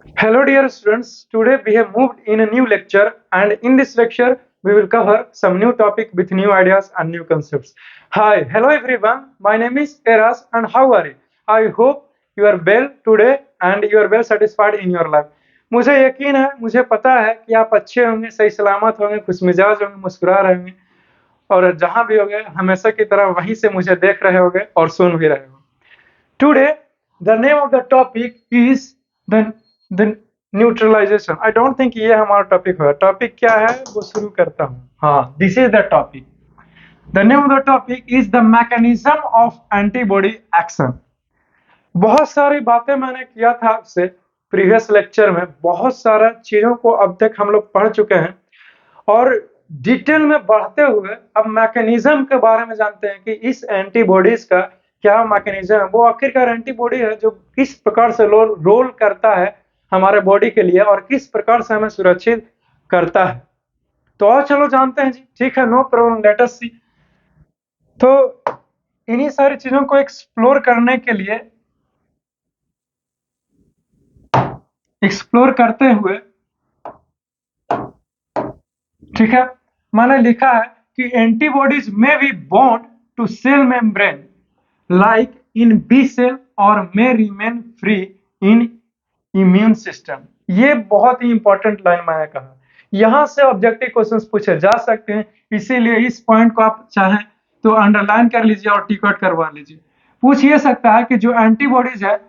Hello dear students, today we have moved in a new lecture and in this lecture we will cover some new topic with new ideas and new concepts. Hi, hello everyone, my name is Eras and how are you? I hope you are well today and you are well satisfied in your life. मुझे यकीन है, मुझे पता है कि आप अच्छे होंगे, सही सलामत होंगे, खुशमिजाज होंगे, मुस्कुरा रहे होंगे और जहां भी होंगे हमेशा की तरह वहीं से मुझे देख रहे होंगे और सुन भी रहे होंगे. Today, the name of the topic is the neutralisation. I don't think ये हमारा टॉपिक होगा. टॉपिक क्या है वो शुरू करता हूँ. हाँ, this is the topic. The name of the topic is the mechanism of antibody action. बहुत सारी बातें मैंने किया था आपसे प्रीवियस लेक्चर में. बहुत सारा चीजों को अब तक हम लोग पढ़ चुके हैं और डिटेल में बढ़ते हुए अब मैकेनिज्म के बारे में जानते हैं कि इस एंटीबॉडीज का क्या मैकेनिज्म है. वो आखिरकार एंटीबॉडी है जो किस प्रकार से रोल करता है हमारे बॉडी के लिए और किस प्रकार से हमें सुरक्षित करता है. तो और चलो जानते हैं जी. ठीक है, नो प्रॉब्लम, लेट अस सी. तो इन्हीं सारी चीजों को एक्सप्लोर करने के लिए एक्सप्लोर करते हुए, ठीक है, मैंने लिखा है कि एंटीबॉडीज में B bond to cell membrane like in B cell or may remain free in immune system. ये बहुत ही इंपॉर्टेंट लाइन मैंने कहा. यहां से ऑब्जेक्टिव क्वेश्चंस पूछे जा सकते हैं, इसीलिए इस पॉइंट को आप चाहें तो अंडरलाइन कर लीजिए और टिक आउट करवा लीजिए. पूछ ये सकता है कि जो एंटीबॉडीज है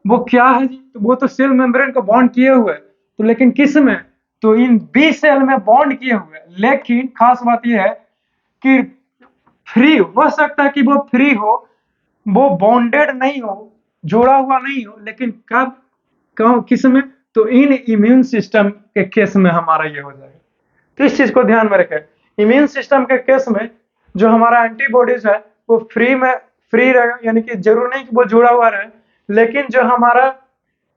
वो क्या है जी. तो वो तो सेल मेम्ब्रेन को बॉन्ड किए हुए, तो लेकिन किस में? तो इन बी सेल में बॉन्ड किए हुए. लेकिन खास बात यह है कि फ्री हो सकता है कि वो फ्री हो, वो बॉन्डेड नहीं हो, जोड़ा हुआ नहीं हो, लेकिन कब किस में? तो इन इम्यून सिस्टम के केस में हमारा ये हो जाएगा. तो इस चीज को ध्यान में रखें. इम्यून सिस्टम के केस में जो हमारा एंटीबॉडीज है वो फ्री रहेगा, यानी कि जरूर नहीं कि वो जुड़ा हुआ रहे, लेकिन जो हमारा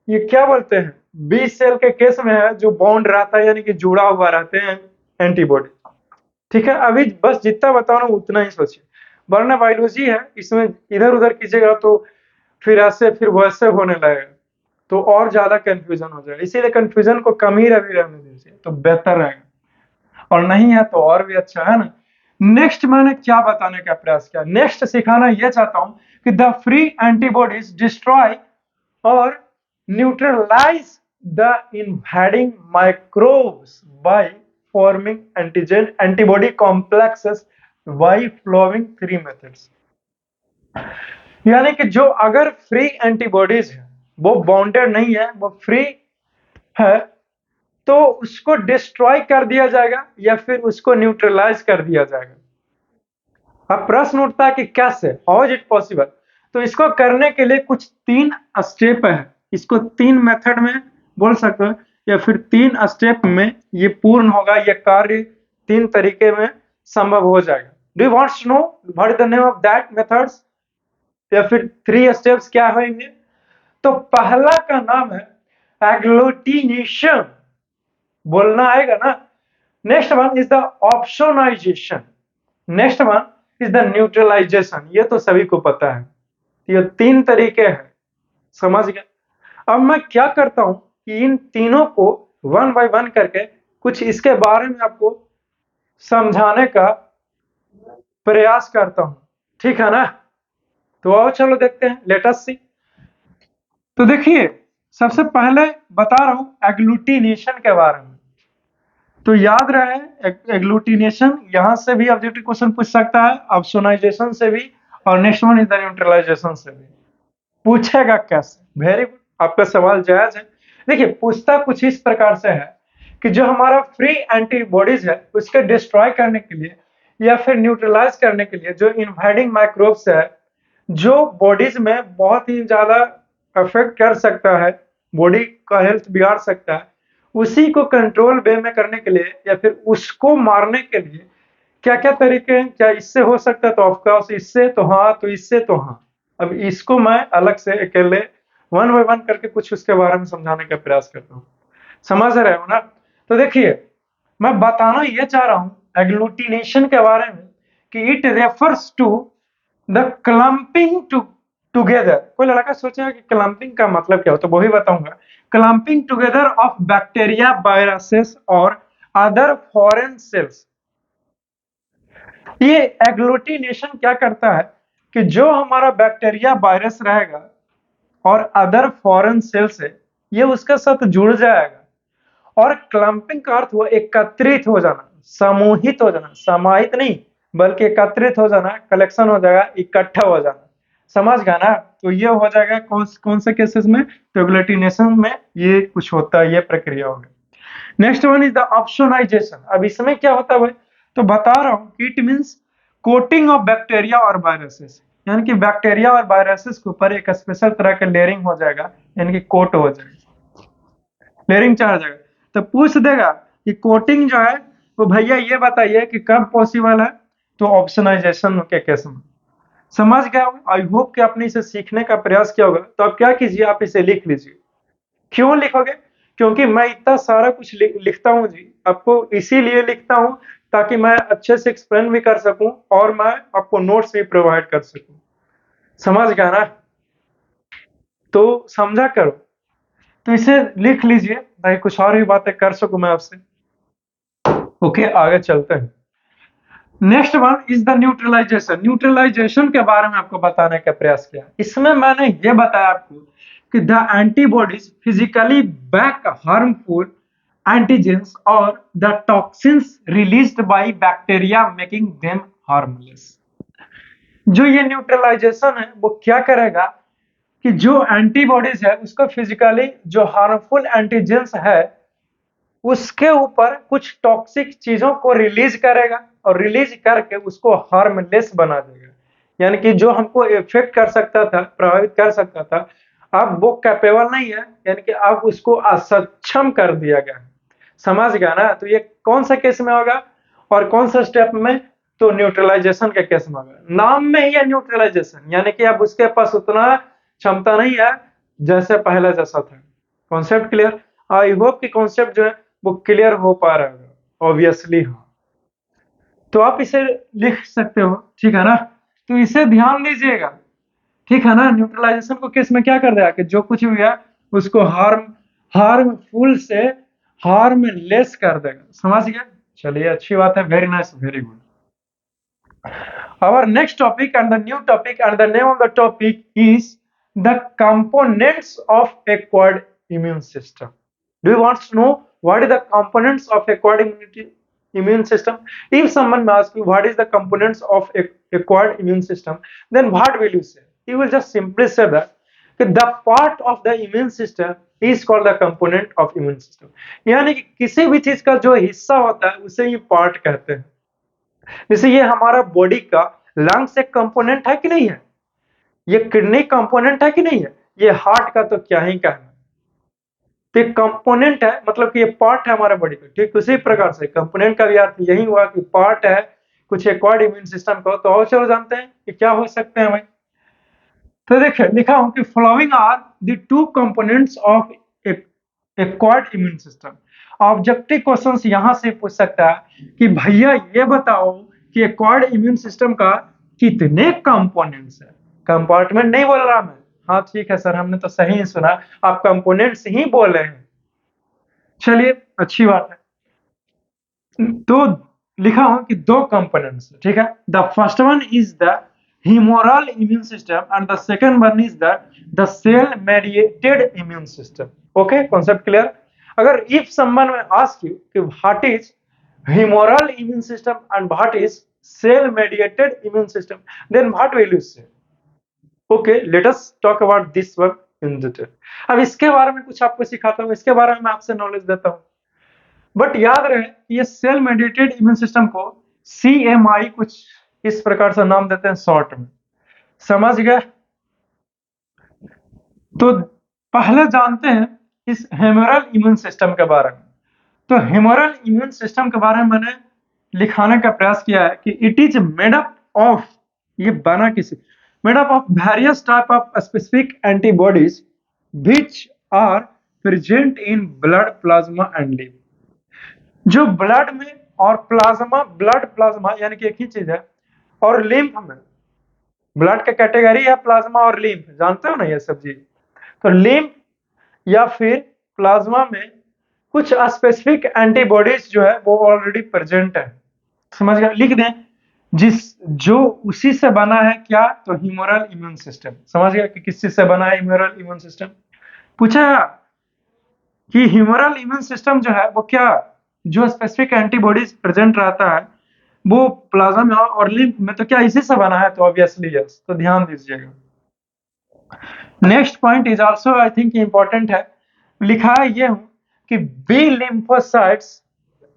ये क्या बोलते हैं बी सेल के केस में है जो बॉन्ड रहता है, यानी कि जुड़ा हुआ रहते हैं एंटीबॉडी. ठीक है, अभी बस जितना बता रहा हूँ उतना ही सोचिए, वरना बायोलॉजी है, इसमें इधर उधर कीजिएगा तो फिर ऐसे फिर वैसे होने लगेगा तो और ज्यादा कंफ्यूजन हो जाएगा. इसीलिए कंफ्यूजन को कम ही रवि रहने दीजिए तो बेहतर रहेगा, और नहीं है तो और भी अच्छा है ना. नेक्स्ट मैंने क्या बताने का प्रयास किया, नेक्स्ट सिखाना यह चाहता हूं कि द फ्री एंटीबॉडीज डिस्ट्रॉय और neutralise the invading microbes by forming antigen antibody complexes by following 3 methods. यानी कि जो अगर फ्री एंटीबॉडीज है, वो बॉन्डेड नहीं है, वो फ्री है, तो उसको डिस्ट्रॉय कर दिया जाएगा या फिर उसको न्यूट्रलाइज कर दिया जाएगा. अब प्रश्न उठता है कि कैसे, हाउ इज इट पॉसिबल. तो इसको करने के लिए कुछ 3 स्टेप है. इसको 3 मेथड में बोल सकते हो या फिर 3 स्टेप में ये पूर्ण होगा. ये कार्य 3 तरीके में संभव हो जाएगा. Do you wants to know what is the name of that methods या फिर 3 स्टेप्स क्या होंगे? तो पहला का नाम है एग्लूटिनेशन. बोलना आएगा ना. Next one is the opsonisation. Next one is the neutralisation. ये तो सभी को पता है. ये 3 तरीके हैं, समझ गए. अब मैं क्या करता हूं कि इन तीनों को वन बाय वन करके कुछ इसके बारे में आपको समझाने का प्रयास करता हूं. ठीक है ना. तो आओ चलो देखते हैं, लेट अस सी. तो देखिए, सबसे पहले बता रहा हूं एग्लूटिनेशन के बारे में. तो याद रहे एग्लूटिनेशन, यहां से भी ऑब्जेक्टिव क्वेश्चन पूछ सकता है, ऑप्सोनाइजेशन से भी, और next one is the neutralisation से भी पूछेगा. कैसे? वेरी गुड, आपका सवाल जायज है. देखिए, पूछता कुछ इस प्रकार से है कि जो हमारा फ्री एंटीबॉडीज है उसके डिस्ट्रॉय करने के लिए या फिर न्यूट्रलाइज करने के लिए जो इन्वेडिंग माइक्रोब्स है, जो बॉडीज में बहुत ही ज्यादा अफेक्ट कर सकता है, बॉडी का हेल्थ बिगाड़ सकता है, उसी को कंट्रोल वे में करने के लिए या फिर उसको मारने के लिए क्या क्या तरीके हैं. क्या इससे हो सकता है? तो ऑफकोर्स इससे तो हाँ, तो इससे तो हाँ. अब इसको मैं अलग से अकेले वन बाय वन करके कुछ उसके बारे में समझाने का प्रयास करता हूँ. समझ रहे हो ना. तो देखिए, मैं बताना ये चाह रहा हूं एग्लूटिनेशन के बारे में कि it refers to the clumping together. कोई लड़का सोचेगा कि क्लम्पिंग का मतलब क्या हो, तो वही बताऊंगा. Clumping together of bacteria, viruses और अदर फॉरेन सेल्स। ये एग्लूटिनेशन क्या करता है कि जो हमारा बैक्टीरिया वायरस रहेगा और अदर फॉरेन सेल्स है, ये उसके साथ जुड़ जाएगा। और क्लम्पिंग का अर्थ हुआ एकत्रित हो जाना, समूहित हो जाना, समाहित नहीं बल्कि एकत्रित हो जाना, कलेक्शन हो जाएगा, इकट्ठा हो जाना। समझ गया ना? तो ये हो जाएगा कौन से केसेस में? तो एग्लूटिनेशन में ये कुछ होता है, ये प्रक्रिया होगी। Next one is the opsonisation. अब इसमें क्या होता है भाई? तो बता रहा हूं कि it means coating of bacteria और वायरसेस, यानी कि बैक्टीरिया और वायरसेस के ऊपर एक स्पेशल तरह का लेयरिंग हो जाएगा, यानी कि कोट हो जाएगा, लेयरिंग चार जाएगा। तो पूछ देगा कि कोटिंग जो है वो भैया ये बताइए कि कब पॉसिबल है? तो ऑप्शनाइजेशन के केस में। समझ गया होगा? आई होप कि आपने इसे सीखने का प्रयास किया होगा। तो आप क्या कीजिए, आप इसे लिख लीजिए। क्यों लिखोगे? क्योंकि मैं इतना सारा कुछ लिखता हूँ जी, आपको इसीलिए लिखता हूँ ताकि मैं अच्छे से एक्सप्लेन भी कर सकूं और मैं आपको नोट्स भी प्रोवाइड कर सकूं। समझ गया ना? तो समझा करो। तो इसे लिख लीजिए ताकि कुछ और भी बातें कर सकूं मैं आपसे। ओके, आगे चलते हैं। Next one is the neutralisation. Neutralisation के बारे में आपको बताने का प्रयास किया। इसमें मैंने ये बताया आपको कि the antibodies physically back harmful antigens और the toxins released by bacteria making them harmless. जो ये न्यूट्रलाइजेशन है वो क्या करेगा कि जो एंटीबॉडीज है उसको फिजिकली जो हार्मफुल एंटीजेंस है उसके ऊपर कुछ टॉक्सिक चीजों को रिलीज करेगा और रिलीज करके उसको हार्मलेस बना देगा। यानी कि जो हमको इफेक्ट कर सकता था, प्रभावित कर सकता था, अब वो कैपेबल नहीं है, यानी कि अब उसको असक्षम कर दिया गया। समझ गया ना? तो ये कौन सा केस में होगा और कौन सा स्टेप में? तो न्यूट्रलाइजेशन के केस में होगा। नाम में ही है न्यूट्रलाइजेशन, यानी कि अब उसके पास उतना क्षमता नहीं है जैसे पहले जैसा था। Concept clear? आई होप कि कॉन्सेप्ट जो है वो क्लियर हो पा रहा है। ऑब्वियसली हाँ। तो आप इसे लिख सकते हो, ठीक है ना? तो इसे ध्यान दीजिएगा, ठीक है ना? न्यूट्रलाइजेशन को केस में क्या कर देगा कि जो कुछ भी है उसको हार्मफुल से हार्मलेस कर देगा। समझ गया? चलिए, अच्छी बात है। Very nice, very good. Our next topic and the new topic and the name of the topic is the components of acquired immune system. Do you want to know what is the components of acquired immune system? If someone asks you what is the components of acquired immune system, then what will you say? You will just simply say that the part of the immune system is called the component of immune system. यानी कि किसी भी चीज का जो हिस्सा होता है उसे ये पार्ट कहते हैं। जैसे ये हमारा बॉडी का लंग्स एक कंपोनेंट है कि नहीं है? ये किडनी कंपोनेंट है कि नहीं है? ये हार्ट का तो क्या ही कहना। तो एक कंपोनेंट है, मतलब कि ये पार्ट है हमारे बॉडी का। ठीक उसी प्रकार से कंपोनेंट का भी अर्थ यही हुआ कि पार्ट है कुछ एक्वायर्ड इम्यून सिस्टम का। तो और चलो जानते हैं कि क्या हो सकते हैं भाई। तो देखिए, लिखा हूं कि following are the two components of acquired immune system. Objective questions यहां से पूछ सकता है कि भैया ये बताओ कि एक्वायर्ड इम्यून सिस्टम का कितने कंपोनेंट्स है। कंपार्टमेंट नहीं बोल रहा मैं। हाँ ठीक है सर, हमने तो सही ही सुना, आप कंपोनेंट्स ही बोले हैं। चलिए, अच्छी बात है। तो लिखा हूं कि दो कंपोनेंट्स, ठीक है। The first one is the humoral immune system and the second one is the cell mediated immune system. Okay, concept clear? अगर if someone will ask you कि what is humoral immune system and what is cell mediated immune system, then what will you say? Okay, let us talk about this one in detail. अब इसके बारे में कुछ आपको सिखाता हूँ, इसके बारे में मैं आपसे नॉलेज देता हूँ। बट याद रहे ये सेल मेडिएटेड इम्यून सिस्टम को CMI कुछ इस प्रकार से नाम देते हैं शॉर्ट में। समझ गए? तो पहले जानते हैं इस हेमोरल इम्यून सिस्टम के बारे में। तो हेमोरल इम्यून सिस्टम के बारे में मैंने लिखाने का प्रयास किया है कि it is made up of, ये बना किसी, made up of various type of specific antibodies which are present in blood, plasma and lymph. जो ब्लड में और प्लाज्मा, ब्लड प्लाज्मा यानी कि एक ही चीज है, और लिम्फ में, ब्लड का कैटेगरी है प्लाज्मा और लिम्फ, जानते हो ना ये सब चीज। तो लिम्फ या फिर प्लाज्मा में कुछ स्पेसिफिक एंटीबॉडीज जो है वो ऑलरेडी प्रेजेंट है। समझ गए, लिख दें जो उसी से बना है क्या, तो ह्यूमरल इम्यून सिस्टम। समझ गया कि किस चीज से बना है ह्यूमरल इम्यून सिस्टम। पूछा कि ह्यूमरल इम्यून सिस्टम जो है वो क्या, जो स्पेसिफिक एंटीबॉडीज प्रेजेंट रहता है वो प्लाज्मा और लिम्फ में, तो क्या इसी से बना है, तो ऑब्वियसली यस, तो ध्यान दीजिएगा। Next point is also I think important है, लिखा है ये हूं कि बी लिम्फोसाइट्स,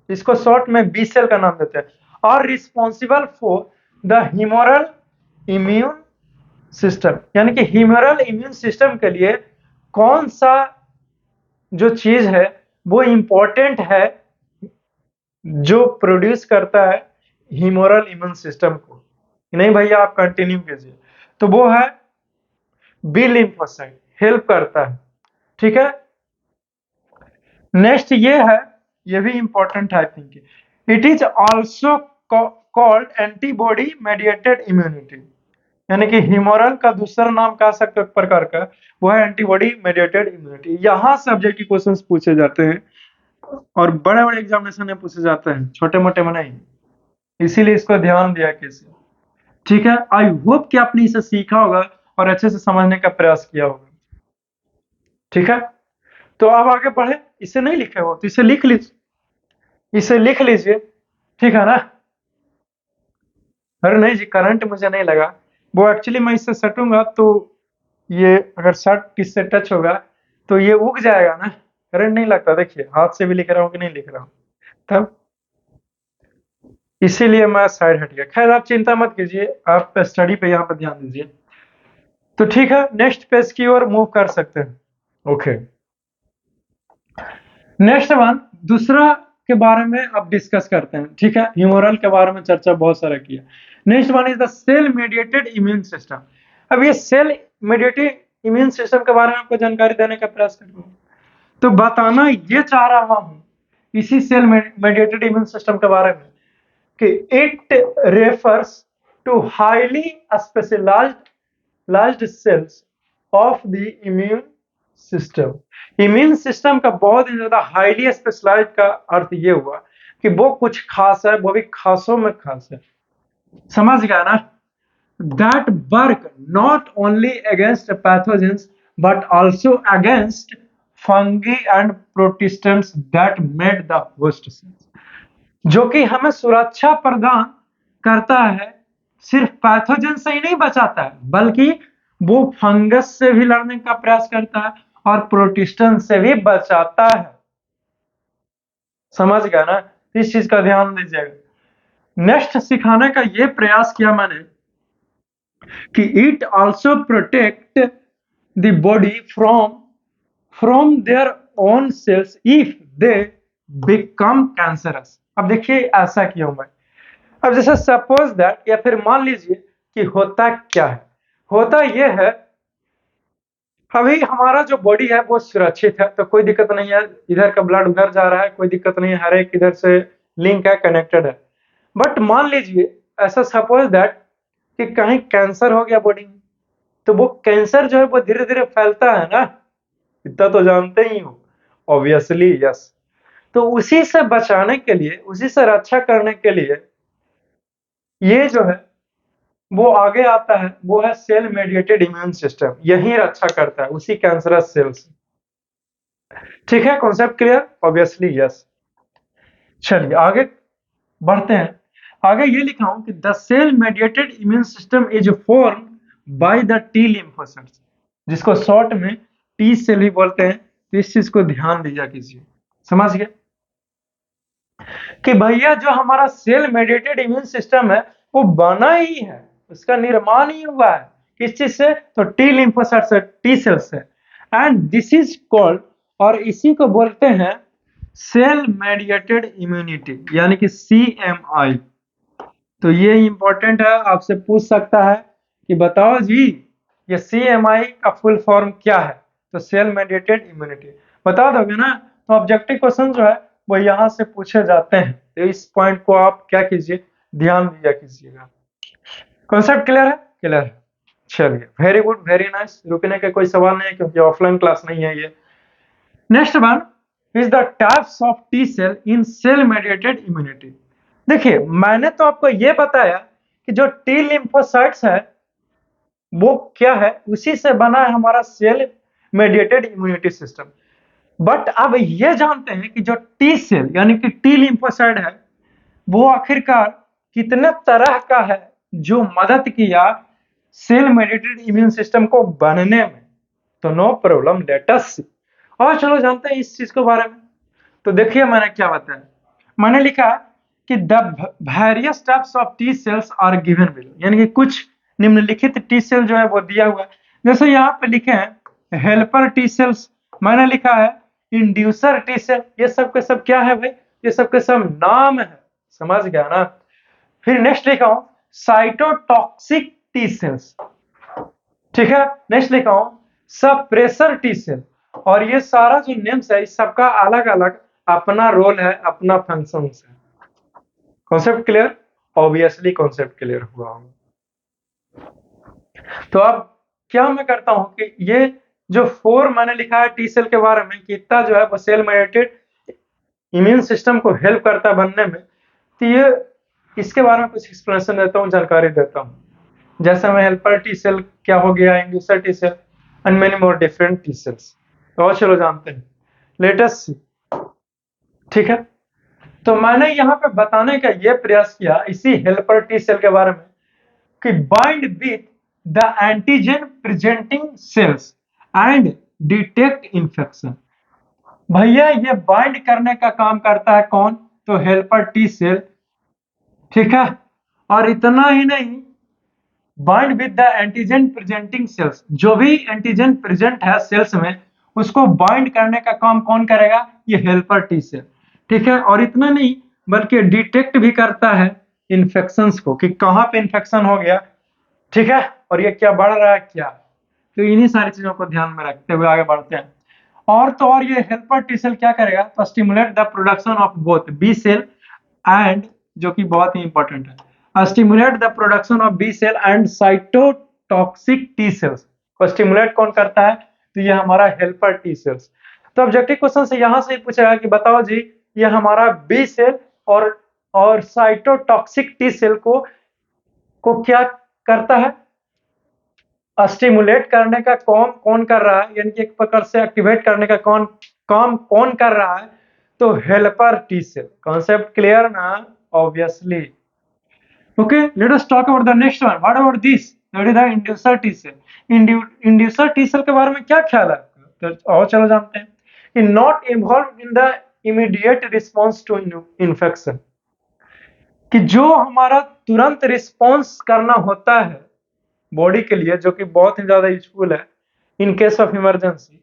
इसको शॉर्ट में बी सेल का नाम देते हैं, are responsible for the humoral immune system. यानी कि ह्यूमरल इम्यून सिस्टम के लिए कौन सा जो चीज है वो इंपॉर्टेंट है, जो प्रोड्यूस करता है ह्यूमरल इम्यून सिस्टम को। नहीं भैया आप कंटिन्यू कीजिए, तो वो है बी लिम्फोसाइट, हेल्प करता है। ठीक है, नेक्स्ट ये है, ये भी इंपॉर्टेंट है I think. It is also called antibody mediated immunity, यानी कि ह्यूमरल का दूसरा नाम कह सकते हैं प्रकार का, वो है एंटीबॉडी मेडिएटेड इम्यूनिटी। यहाँ से ऑब्जेक्टिव क्वेश्चंस पूछे जाते हैं और बड़े बड़े एग्जामिनेशन में पूछे जाते हैं, छोटे मोटे में नहीं, इसीलिए इसको ध्यान दिया कीजिए। ठीक है, आई होप कि आपने इसे सीखा होगा और अच्छे से समझने का प्रयास किया होगा। ठीक है, तो अब आगे बढ़े। इसे नहीं लिखे हो तो इसे लिख लीजिए, इसे लिख लीजिए, ठीक है ना। अरे नहीं जी, करंट मुझे नहीं लगा, वो एक्चुअली मैं इससे सटूंगा तो ये अगर शर्ट इससे टच होगा तो ये उग जाएगा ना, करंट नहीं लगता। देखिए हाथ से भी लिख रहा हूँ कि नहीं लिख रहा हूँ, तब इसीलिए मैं साइड हट गया। खैर आप चिंता मत कीजिए, आप स्टडी पे यहाँ पर ध्यान दीजिए। तो ठीक है, नेक्स्ट पेज की ओर मूव कर सकते हैं। ओके, नेक्स्ट वन, दूसरा के बारे में अब डिस्कस करते हैं। ठीक है, ह्यूमरल के बारे में चर्चा बहुत सारा किया। Next one is the cell mediated immune system. अब ये सेल मेडिएटेड इम्यून सिस्टम के बारे में आपको जानकारी देने का प्रयास करूंगा, तो बताना ये चाह रहा हूं इसी सेल मेडिएटेड इम्यून सिस्टम के बारे में कि it refers to highly specialised cells of the immune system. Immune system का बहुत ही ज्यादा हाईली स्पेशलाइज्ड का अर्थ ये हुआ कि वो कुछ खास है, वो भी खासों में खास है। समझ गया ना, that work not only against pathogens but also against fungi and protistants that made the host cells, जो कि हमें सुरक्षा प्रदान करता है, सिर्फ पैथोजन से ही नहीं बचाता है बल्कि वो फंगस से भी लड़ने का प्रयास करता है और प्रोटिस्टन से भी बचाता है। समझ गया ना, इस चीज का ध्यान दीजिएगा। नेक्स्ट सिखाने का ये प्रयास किया मैंने कि it also protect the body from their own cells if they become cancerous. अब देखिए ऐसा क्यों मैं, अब जैसे सपोज दैट, या फिर मान लीजिए कि होता क्या है, होता यह है अभी हमारा जो बॉडी है वो सुरक्षित है, तो कोई दिक्कत नहीं है, इधर का ब्लड उधर जा रहा है, कोई दिक्कत नहीं है, हर एक इधर से लिंक है, कनेक्टेड है। बट मान लीजिए ऐसा सपोज दैट कि कहीं कैंसर हो गया बॉडी में, तो वो कैंसर जो है वो धीरे धीरे फैलता है ना, इतना तो जानते ही हो ऑब्वियसली, यस। तो उसी से बचाने के लिए, उसी से रक्षा करने के लिए ये जो है वो आगे आता है, वो है सेल मेडिएटेड इम्यून सिस्टम, यही रक्षा करता है उसी कैंसरस सेल से। ठीक है, कॉन्सेप्ट क्लियर, ऑब्वियसली यस। चलिए आगे बढ़ते हैं। आगे ये लिखा हूं कि the cell mediated immune system is form by the T lymphocytes, जिसको शॉर्ट में टी सेल भी बोलते हैं। तो इस चीज को ध्यान दिया कीजिए। समझ गए कि भैया जो हमारा सेल मेडिएटेड इम्यून सिस्टम है वो बना ही है, उसका निर्माण ही हुआ है किस चीज से, तो टी लिम्फोसाइट से, टी सेल से। एंड दिस इज कॉल्ड, और इसी को बोलते हैं सेल मेडिएटेड इम्यूनिटी, यानी कि CMI। तो ये इंपॉर्टेंट है, आपसे पूछ सकता है कि बताओ जी ये CMI का फुल फॉर्म क्या है, तो सेल मेडिएटेड इम्यूनिटी बता दोगे ना, तो ऑब्जेक्टिव क्वेश्चन जो है वो यहाँ से पूछे जाते हैं। तो इस पॉइंट को आप क्या कीजिए, ध्यान दिया कीजिएगा। कॉन्सेप्ट क्लियर है, क्लियर है। चलिए वेरी गुड, वेरी नाइस। रुकने का कोई सवाल नहीं है क्योंकि ऑफलाइन क्लास नहीं है ये। Next one is the types of T cell in cell mediated immunity. देखिए, मैंने तो आपको ये बताया कि जो टी लिम्फोसाइट्स है वो क्या है, उसी से बना है हमारा cell mediated immunity system. But अब ये जानते हैं कि जो टी सेल यानी कि टी लिम्फोसाइट है वो आखिरकार कितने तरह का है जो मदद किया सेल मेडिएटेड इम्यून सिस्टम को बनने में। तो नो प्रॉब्लम, लेट अस सी। और चलो जानते हैं इस चीज के बारे में। तो देखिए मैंने क्या बताया, मैंने लिखा कि the various types of T cells are given below, यानी कि कुछ निम्नलिखित टी सेल जो है वो दिया हुआ है। जैसे यहाँ पे लिखे हैं हेल्पर टी सेल्स, मैंने लिखा है इंड्यूसर टी सेल। ये सब के सब क्या है भाई, ये सब के सब नाम है, समझ गया ना। फिर नेक्स्ट लिखा हूं साइटोटॉक्सिक टी सेल्स, ठीक है। नेक्स्ट लिखा हूं सप्रेसर टी सेल। और ये सारा जो नेम्स है इस सबका अलग अलग अपना रोल है, अपना फंक्शन है। Concept clear? Obviously concept clear हुआ होगा। तो अब क्या मैं करता हूं कि ये जो 4 मैंने लिखा है टी सेल के बारे में, कितना जो है वो सेल मेडिएटेड इम्यून सिस्टम को हेल्प करता है बनने में, तो ये इसके बारे में कुछ एक्सप्लेनेशन देता हूँ, जानकारी देता हूँ। जैसे मैं हेल्पर टी सेल क्या हो गया, inducer T cell and many more different T cells. तो चलो जानते हैं, लेट अस सी, ठीक है। तो मैंने यहाँ पे बताने का ये प्रयास किया इसी हेल्पर टी सेल के बारे में कि bind with the antigen presenting sales and detect infection. भैया ये बाइंड करने का काम करता है कौन, तो हेल्पर टी सेल, ठीक है। और इतना ही नहीं, bind with the antigen presenting sales, जो भी एंटीजन प्रेजेंट है सेल्स में उसको बाइंड करने का काम कौन करेगा, ये हेल्पर टी सेल, ठीक है। और इतना नहीं बल्कि डिटेक्ट भी करता है इन्फेक्शंस को कि कहां पे इन्फेक्शन हो गया, ठीक है, और ये क्या बढ़ रहा है क्या। तो इन्हीं सारी चीजों को ध्यान में रखते हुए आगे बढ़ते हैं। और तो और ये हेल्पर टी सेल क्या करेगा, तो stimulate the production of both B cell and, जो कि बहुत ही इंपॉर्टेंट है, stimulate the production of B cell and cytotoxic T cells को स्टिमुलेट कौन करता है, तो ये हमारा हेल्पर टी सेल्स। तो ऑब्जेक्टिव क्वेश्चन से यहां से पूछेगा कि बताओ जी ये हमारा बी सेल और साइटोटॉक्सिक टी सेल को क्या करता है, स्टिमुलेट करने का काम कौन कर रहा है, यानी कि एक प्रकार से एक्टिवेट करने का काम कौन कर रहा है, तो helper T cell. Concept clear ना? Obviously. Okay, let us talk about the next one. What about this, that is the inducer T cell. Inducer T cell के बारे में क्या ख्याल है, तो और चलो जानते हैं कि not involve in the immediate response to infection, कि जो हमारा तुरंत रिस्पॉन्स करना होता है बॉडी के लिए, जो कि बहुत ही ज्यादा यूजफुल है इन केस ऑफ इमरजेंसी।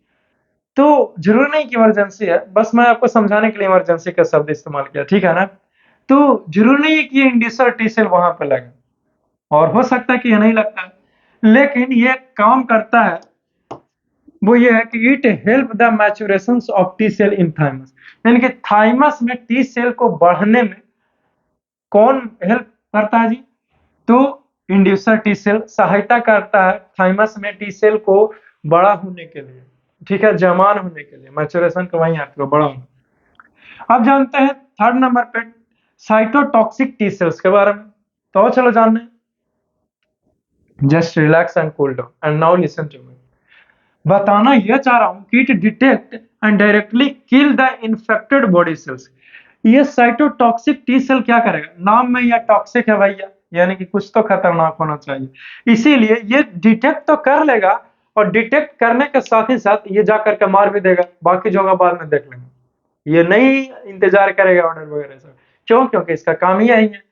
तो जरूरी नहीं कि इमरजेंसी है, बस मैं आपको समझाने के लिए इमरजेंसी का शब्द इस्तेमाल किया, ठीक है ना। तो जरूरी नहीं है कि ये इंड्यूसर टी सेल वहां पे लगे, और हो सकता है कि ये नहीं लगता है, लेकिन ये काम करता है वो ये है कि it help the maturation of T cell in thymus, यानी कि थाइमस में टी सेल को बढ़ने में कौन हेल्प करता है जी, तो इंड्यूसर टी सेल सहायता करता है थाइमस में टी सेल को बड़ा होने के लिए, ठीक है, जमान होने के लिए, मैचुरेशन को वहीं आपको बड़ा होना। अब जानते हैं थर्ड नंबर पे साइटोटॉक्सिक टी सेल्स के बारे में। तो चलो जानने, just relax and cool down and now listen to me. बताना यह चाह रहा हूं कि it detect and directly kill the infected body cells. ये साइटोटॉक्सिक टी सेल क्या करेगा, नाम में यह टॉक्सिक है भैया, यानी कि कुछ तो खतरनाक होना चाहिए, इसीलिए ये डिटेक्ट तो कर लेगा, और डिटेक्ट करने के साथ ही साथ ये जाकर के मार भी देगा, बाकी जो होगा बाद में देख लेंगे, ये नहीं इंतजार करेगा ऑर्डर वगैरह सब। क्यों? क्योंकि इसका काम ही यही है,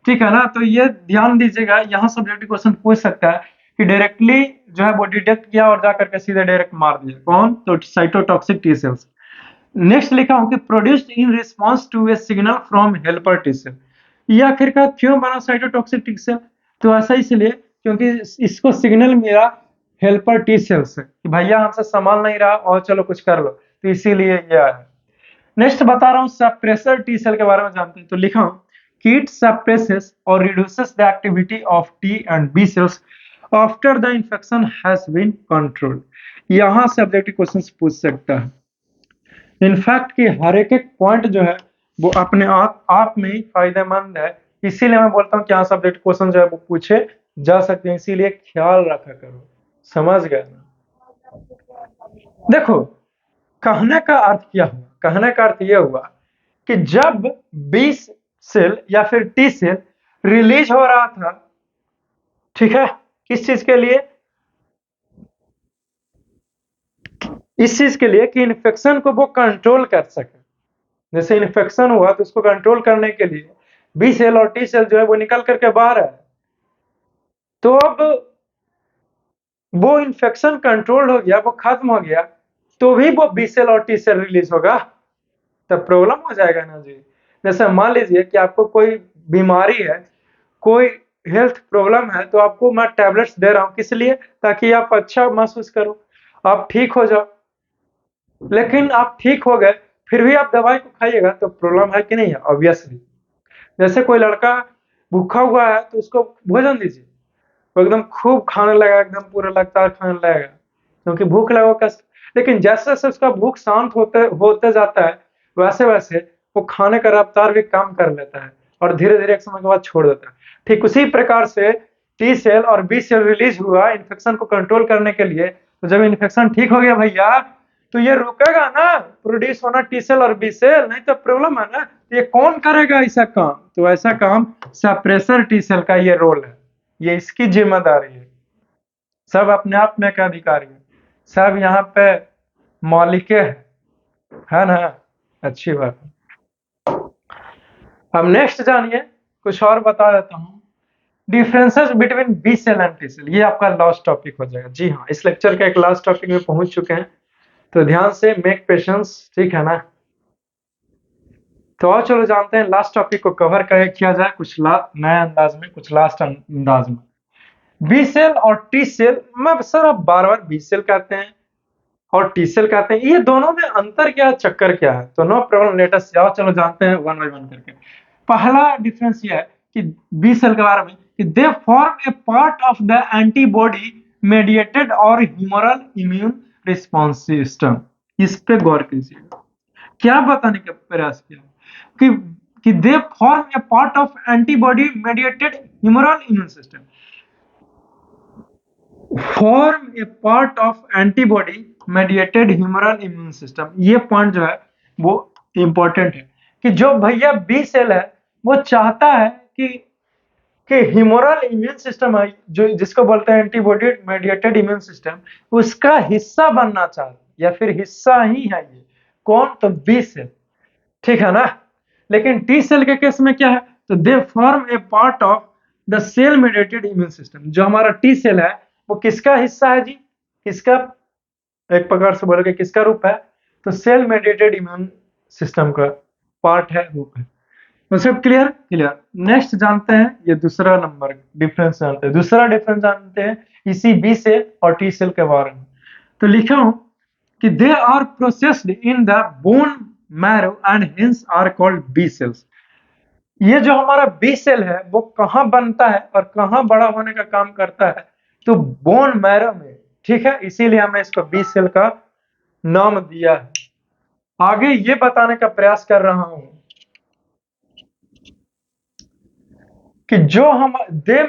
ठीक है ना। तो ये ध्यान दीजिएगा, यहाँ सब्जेक्टिव क्वेश्चन पूछ सकता है कि डायरेक्टली जो है वो डिटेक्ट किया और जाकर के सीधे डायरेक्ट मार दिया, कौन, तो साइटोटॉक्सिक टी सेल्स। नेक्स्ट लिखा हूं कि produced in response to a signal from helper T cell. ये आखिरकार क्यों बना साइटोटॉक्सिक टी सेल, तो ऐसा इसलिए क्योंकि इसको सिग्नल मिला हेल्पर टी सेल से कि भैया हमसे संभाल नहीं रहा और चलो कुछ कर लो, तो इसीलिए ये आया। नेक्स्ट बता रहा हूँ सप्रेसर टी सेल के बारे में जानते हैं। तो लिखा हूं कि इट सप्रेसेस और reduces the activity of T and B cells after the infection has been controlled. यहां से ऑब्जेक्टिव क्वेश्चंस पूछ सकता है। इनफैक्ट कि हर एक पॉइंट जो है वो अपने आप में ही फायदेमंद है। इसीलिए मैं बोलता हूँ कि यहाँ सब्जेक्ट क्वेश्चन जो है वो पूछे जा सकते हैं, इसीलिए ख्याल रखा करो। समझ गए ना? देखो, कहने का अर्थ क्या हुआ? कहने का अर्थ ये हुआ कि जब बी सेल या फिर टी सेल रिलीज हो रहा था, ठीक है, किस चीज के लिए? इस चीज के लिए कि इन्फेक्शन को वो कंट्रोल कर सके। जैसे इन्फेक्शन हुआ तो उसको कंट्रोल करने के लिए बी सेल और टी सेल जो है वो निकल करके बाहर है। तो अब वो इन्फेक्शन कंट्रोल हो गया, वो खत्म हो गया, तो भी वो बी सेल और टी सेल रिलीज होगा, तब प्रॉब्लम हो जाएगा ना जी। जैसे मान लीजिए कि आपको कोई बीमारी है, कोई हेल्थ प्रॉब्लम है, तो आपको मैं टैबलेट्स दे रहा हूँ, किस लिए? ताकि आप अच्छा महसूस करो, आप ठीक हो जाओ। लेकिन आप ठीक हो गए, फिर भी आप दवाई को खाइएगा तो प्रॉब्लम है कि नहीं है? ऑब्वियसली। जैसे कोई लड़का भूखा हुआ है तो उसको भोजन दीजिए, वो एकदम खूब खाने लगा, एकदम पूरा लगातार खाने लगेगा, क्योंकि भूख लगा कैसे। लेकिन जैसे जैसे उसका भूख शांत होते होते जाता है, वैसे वैसे वो खाने का रफ्तार भी कम कर लेता है और धीरे धीरे एक समय के बाद छोड़ देता है। ठीक उसी प्रकार से टी सेल और बी सेल रिलीज हुआ इन्फेक्शन को कंट्रोल करने के लिए। तो जब इन्फेक्शन ठीक हो गया भैया, तो ये रुकेगा ना प्रोड्यूस होना टी सेल और बी सेल, नहीं तो प्रॉब्लम है ना। तो ये कौन करेगा ऐसा काम? तो ऐसा काम सप्रेसर टी सेल का ये रोल है, ये इसकी जिम्मेदारी है। सब अपने आप में का अधिकारी है, सब यहाँ पे मौलिके है ना? अच्छी बात है। अब नेक्स्ट जानिए, कुछ और बता देता हूँ। Differences between B cell and T cell, ये आपका लास्ट टॉपिक हो जाएगा। जी हाँ, इस लेक्चर का एक लास्ट टॉपिक में पहुंच चुके हैं, तो ध्यान से मेक पेशेंस, ठीक है ना? तो और चलो जानते हैं लास्ट टॉपिक को कवर किया जाए कुछ नए अंदाज में, कुछ लास्ट अंदाज में। बी सेल और टी सेल, मैं सर आप बार बार बी सेल कहते हैं और टी सेल कहते हैं, ये दोनों में अंतर क्या है, चक्कर क्या है? तो नो प्रॉब्लम, लेट अस जाओ, चलो जानते हैं वन बाय वन करके। पहला डिफरेंस ये है कि बी सेल के बारे में कि they form a part of the antibody mediated और ह्यूमरल इम्यून रिस्पॉन्स सिस्टम। इस पे गौर कीजिएगा, क्या बताने का प्रयास किया कि they form a part of antibody mediated humoral immune system. Form a part of antibody mediated humoral immune system, ये पॉइंट जो है वो इंपॉर्टेंट है कि जो भैया बी सेल है वो चाहता है कि ह्यूमरल इम्यून सिस्टम है, जो जिसको बोलते हैं एंटीबॉडी मेडिएटेड इम्यून सिस्टम, उसका हिस्सा बनना चाहता है या फिर हिस्सा ही है ये। कौन? तो बी सेल, ठीक है ना? लेकिन टी सेल के केस में क्या है? तो they form a part of the cell mediated immune system. जो हमारा टी सेल है वो किसका हिस्सा है जी? किसका? एक प्रकार से बोलोगे किसका रूप है? तो सेल मेडिएटेड इम्यून सिस्टम का पार्ट है, रूप है। तो सब क्लियर? क्लियर। नेक्स्ट जानते हैं, ये दूसरा नंबर डिफरेंस जानते हैं, दूसरा डिफरेंस जानते हैं इसी बी सेल और टी सेल के बारे में। तो लिखा हूं कि they are processed in the bone marrow and hence are called B cells. ये जो हमारा बी सेल है वो कहाँ बनता है और कहाँ बड़ा होने का काम करता है? तो बोन मैरो में, ठीक है, इसीलिए हमने इसको बी सेल का नाम दिया है। आगे ये बताने का प्रयास कर रहा हूं कि जो हम दे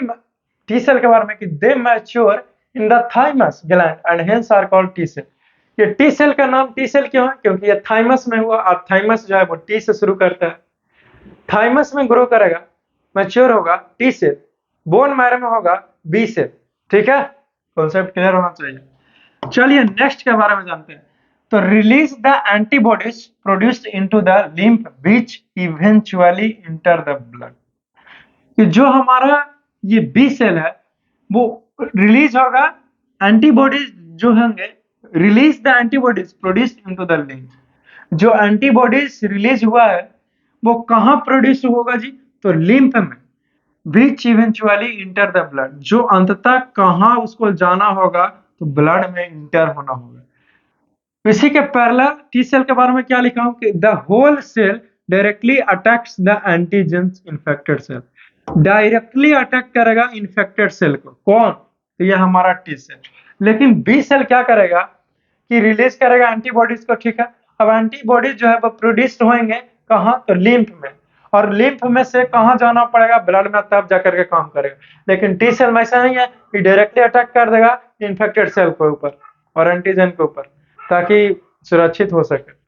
टी सेल के बारे में कि they mature in the thymus gland and hence are called T cell. ये टी सेल का नाम टी सेल क्यों है? क्योंकि ये थाइमस में हुआ, और थाइमस जो है वो टी से शुरू करता है, थाइमस में ग्रो करेगा, मैच्योर होगा टी सेल, बोन मैरो में होगा बी सेल। ठीक है, कॉन्सेप्ट क्लियर होना चाहिए। चलिए नेक्स्ट के बारे में जानते हैं। तो release the antibodies produced into the lymph which eventually enter the blood. कि जो हमारा ये बी सेल है वो रिलीज होगा, एंटीबॉडीज जो होंगे, release the antibodies produced into the lymph. जो एंटीबॉडीज रिलीज हुआ है वो कहां प्रोड्यूस होगा जी? तो लिम्फ में, which eventually enter the blood, जो अंततः कहां उसको जाना होगा? तो ब्लड में इंटर होना होगा। इसी के पैरेलल टी सेल के बारे में क्या लिखा हूं कि the whole cell directly attacks the antigens infected cell. Directly attack करेगा इन्फेक्टेड सेल को। कौन? तो ये हमारा टी सेल। लेकिन बी सेल क्या करेगा कि रिलीज करेगा एंटीबॉडीज को, ठीक है, अब एंटीबॉडीज जो है वो प्रोड्यूस होंगे कहाँ, तो लिम्फ में, और लिम्फ में से कहाँ जाना पड़ेगा, ब्लड में, तब जाकर के काम करेगा। लेकिन टी सेल में ऐसा नहीं है कि डायरेक्टली अटैक कर देगा इन्फेक्टेड सेल के ऊपर और एंटीजन के ऊपर, ताकि सुरक्षित हो सके।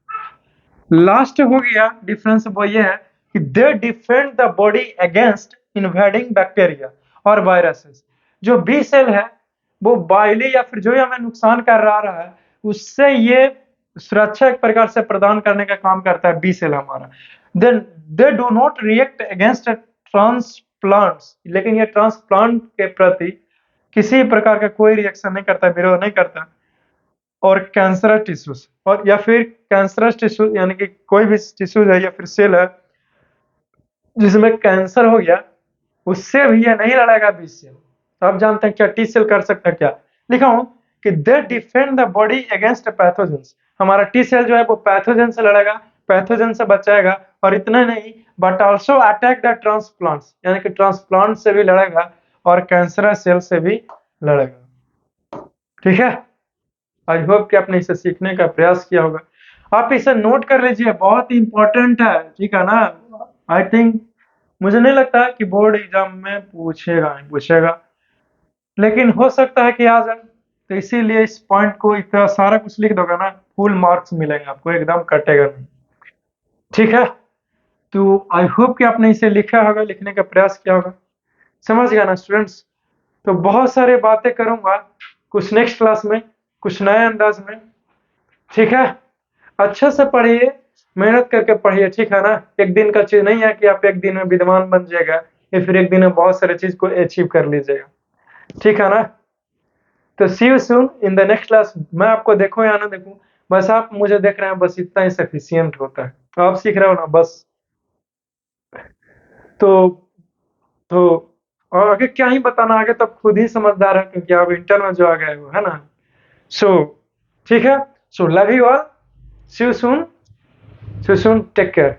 लास्ट हो गया डिफरेंस, वो ये है कि they defend the body against invading bacteria और वायरसेस। जो बी सेल है वो बाइली या फिर जो हमें नुकसान कर रहा है उससे ये सुरक्षा एक प्रकार से प्रदान करने का काम करता है बी सेल हमारा। Then they do not react against transplants, लेकिन ये ट्रांसप्लांट के प्रति किसी प्रकार का कोई रिएक्शन नहीं करता, विरोध नहीं करता। और कैंसरस टिश्यूज, और या फिर कैंसरस टिश्यू यानी कि कोई भी टिश्यूज है या फिर सेल है जिसमें कैंसर हो गया, उससे भी ये नहीं लड़ेगा बी सेल। तो आप जानते हैं क्या टी सेल कर सकता है, क्या लिखा हूं कि they defend the body against pathogens. हमारा टी सेल जो है वो पैथोजन से लड़ेगा, पैथोजन से बचाएगा, और इतना नहीं but also attack the transplants, यानी कि ट्रांसप्लांट से भी लड़ेगा और कैंसरस सेल से भी लड़ेगा। ठीक है, आई होप कि आपने इसे सीखने का प्रयास किया होगा। आप इसे नोट कर लीजिए, बहुत ही इंपॉर्टेंट है, ठीक है ना। आई थिंक, मुझे नहीं लगता कि बोर्ड एग्जाम में पूछेगा, लेकिन हो सकता है कि आ जाए। तो इसीलिए इस पॉइंट को इतना सारा कुछ लिख दोगे ना, फुल मार्क्स मिलेंगे आपको, एकदम कटेगा नहीं। ठीक है, तो आई होप कि आपने इसे लिखा होगा, लिखने का प्रयास किया होगा। समझ गया ना स्टूडेंट्स। तो बहुत सारी बातें करूंगा कुछ नेक्स्ट क्लास में, कुछ नए अंदाज में। ठीक है, अच्छे से पढ़िए, मेहनत करके पढ़िए, ठीक है ना। एक दिन का चीज नहीं है कि आप एक दिन में विद्वान बन जाएगा या फिर एक दिन में बहुत सारे चीज को अचीव कर लीजिएगा, ठीक है ना। तो see you soon in the next class. मैं आपको देखूं या ना देखूं, बस आप मुझे देख रहे हैं, बस इतना ही सफिशियंट होता है। आप सीख रहे हो ना बस। तो तो और आगे क्या ही बताना, आगे तो खुद ही समझदार है क्योंकि आप इंटर में जो आ गए हो, है ना। सो ठीक है, so love you all, see you soon, take care.